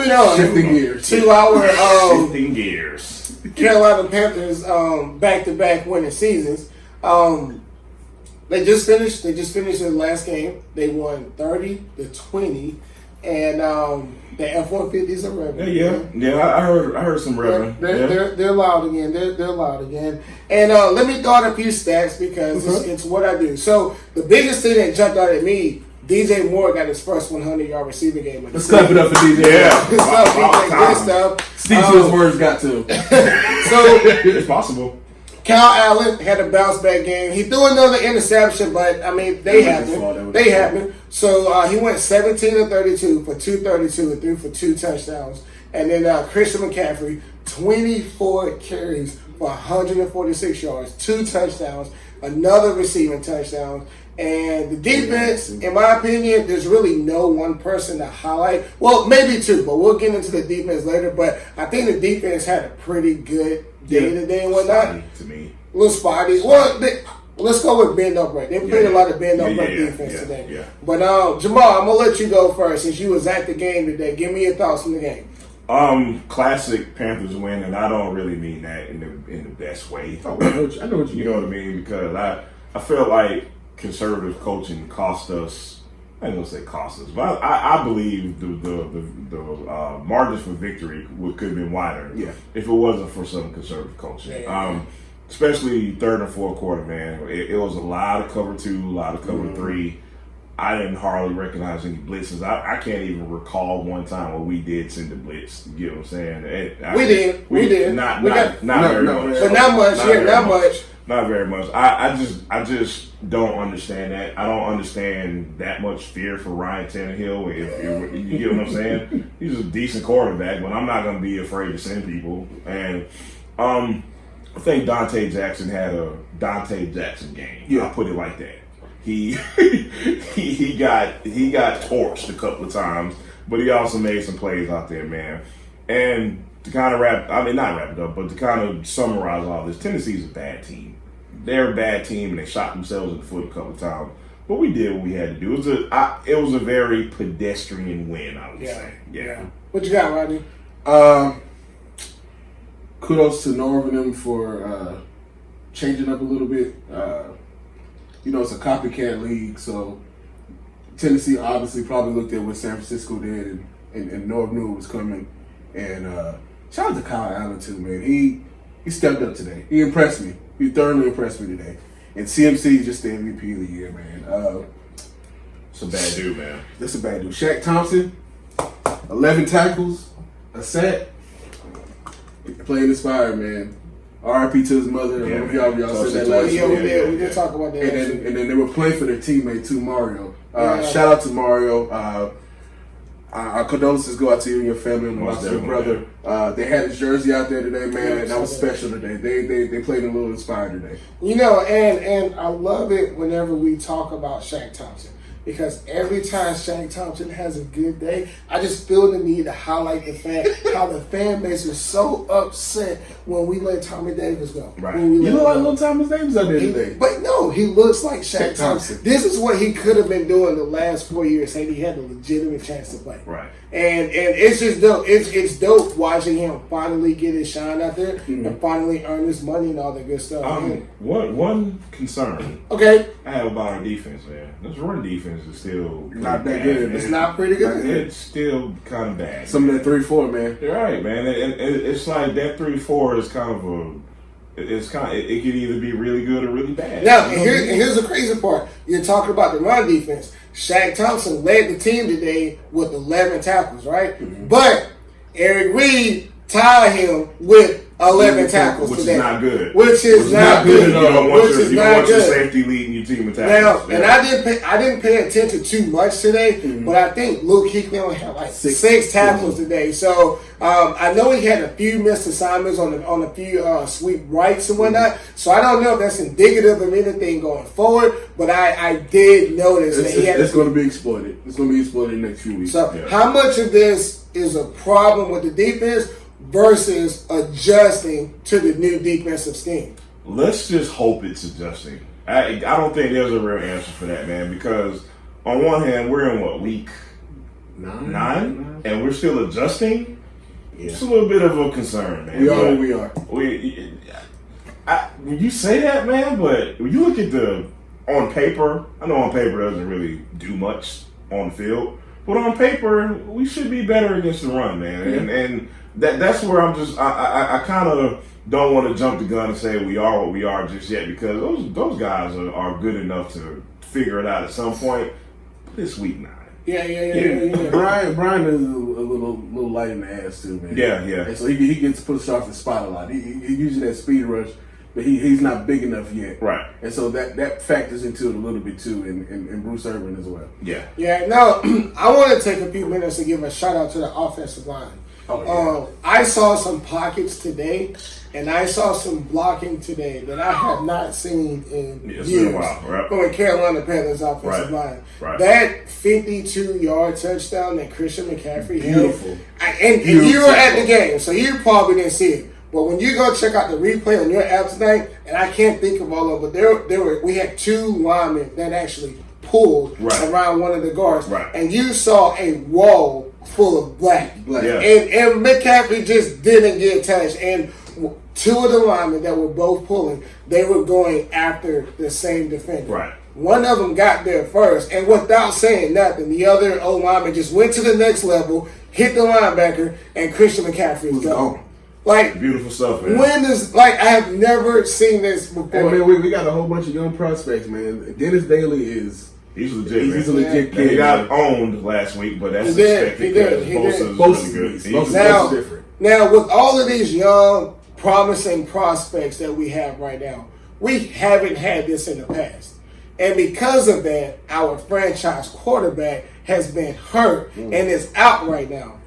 moving on. Shifting gears. To our Shifting gears. Carolina Panthers back-to-back winning seasons. They just finished their last game. They won 30-20, and the F-150s are revving. Yeah. I heard some revving. They're loud again. They're loud again. And let me throw out a few stats because it's what I do. So the biggest thing that jumped out at me. DJ Moore got his first 100-yard receiving game. Let's clap it up for DJ. Yeah. Good stuff. Steve Smith's words got to. So it's possible. Kyle Allen had a bounce back game. He threw another interception, but I mean they happen. So he went 17-32 for 232 and threw for 2 touchdowns. And then Christian McCaffrey, 24 carries for 146 yards, 2 touchdowns, another receiving touchdown. And the defense, in my opinion, there's really no one person to highlight. Well, maybe 2, but we'll get into the defense later. But I think the defense had a pretty good day today and whatnot. Spotty to me. A little spotty. Well, let's go with bend up right. They played a lot of bend up right defense today. Yeah. But Jamal, I'm gonna let you go first since you was at the game today. Give me your thoughts on the game. Classic Panthers win, and I don't really mean that in the best way. Oh, I know what you know what I mean, because I feel like conservative coaching cost us. I ain't gonna say cost us, but I believe the margins for victory could have been wider. Yeah. If it wasn't for some conservative coaching. Yeah. Especially third and fourth quarter, man. It was a lot of cover 2, a lot of cover 3. I didn't hardly recognize any blitzes. I can't even recall one time where we did send a blitz. You know what I'm saying? We did. Not very much. But not much. Not much. Not very much. I just don't understand that. I don't understand that much fear for Ryan Tannehill. If you get what I'm saying? He's a decent quarterback, but I'm not going to be afraid to send people. And I think Dante Jackson had a Dante Jackson game. Yeah. I'll put it like that. He got torched a couple of times, but he also made some plays out there, man. And to kind of not wrap it up, but to kind of summarize all this, Tennessee's a bad team. They're a bad team, and they shot themselves in the foot a couple of times. But we did what we had to do. It was a very pedestrian win, I would say. Yeah. What you got, Rodney? Kudos to Norv and them for changing up a little bit. It's a copycat league, so Tennessee obviously probably looked at what San Francisco did, and Norv knew it was coming. And shout out to Kyle Allen too, man. He stepped up today. He impressed me. He thoroughly impressed me today. And CMC is just the MVP of the year, man. It's a bad dude, man. That's a bad dude. Shaq Thompson, 11 tackles, a sack. Playing inspired, man. R.I.P. to his mother. Yeah, y'all said that last year. year. We did talk about that. And then they were playing for their teammate too, Mario. Shout out to Mario. Our condolences go out to you and your family and loss of your brother. They had his jersey out there today, man, and that was special today. They played a little inspired today. And I love it whenever we talk about Shaq Thompson. Because every time Shaq Thompson has a good day, I just feel the need to highlight the fact how the fan base is so upset when we let Tommy Davis go. Right. You look like little Thomas Davis out there today. But no, he looks like Shaq Thompson. This is what he could have been doing the last 4 years, had he had a legitimate chance to play. Right. And it's just dope. It's dope watching him finally get his shine out there and finally earn his money and all that good stuff. One concern I have about our defense, man. This run defense is still not that good. It's not pretty good. It's still kind of bad. Some of that 3-4, man. You're right, man. It's like that 3-4 is kind of it could either be really good or really bad. Now, here's the crazy part. You're talking about the run defense. Shaq Thompson led the team today with 11 tackles, right? Mm-hmm. But Eric Reed tied him with 11 tackles which today. Is not good. Which is not good at all. You don't want your good. safety leading your team in tackles. Now, and I didn't pay attention too much today, but I think Luke Kuechly only had like six tackles today. So I know he had a few missed assignments on a few sweep rights and whatnot. So I don't know if that's indicative of anything going forward, but I did notice that he had. It's going to be exploited. It's going to be exploited in the next few weeks. So how much of this is a problem with the defense versus adjusting to the new defensive scheme? Let's just hope it's adjusting. I don't think there's a real answer for that, man, because on one hand, we're in week 9? And we're still adjusting. Yeah. It's a little bit of a concern, man. We are who we are. When you say that, man, but when you look at on paper, I know on paper doesn't really do much on the field, but on paper, we should be better against the run, man. Yeah. And that's where I kind of don't want to jump the gun and say we are what we are just yet, because those guys are good enough to figure it out at some point. But it's week 9. Yeah. Brian is a little light in the ass too, man. Yeah. And so he gets pushed off the spot a lot. He uses that speed rush, but he's not big enough yet. Right. And so that factors into it a little bit too, and Bruce Irvin as well. Yeah. Yeah. Now, I want to take a few minutes to give a shout out to the offensive line. I saw some pockets today, and I saw some blocking today that I have not seen in It's years been a while, right? from the Carolina Panthers offensive line. Right. That 52-yard touchdown that Christian McCaffrey Beautiful. had, and you were at the game, so you probably didn't see it. But when you go check out the replay on your app tonight, and I can't think of all of them, but we had 2 linemen that actually pulled around one of the guards, and you saw a wall full of black. Yeah. And McCaffrey just didn't get touched. And 2 of the linemen that were both pulling, they were going after the same defender. Right. One of them got there first, and without saying nothing, the other lineman just went to the next level, hit the linebacker, and Christian McCaffrey was gone. Like, beautiful stuff, man. I have never seen this before. Hey, man, we got a whole bunch of young prospects, man. Dennis Daly is... He's legit. He's a legit kid. He got owned last week, but that's He did. expected because Bosa's really good. Bosa's different. Now, with all of these young, promising prospects that we have right now, we haven't had this in the past. And because of that, our franchise quarterback has been hurt and is out right now.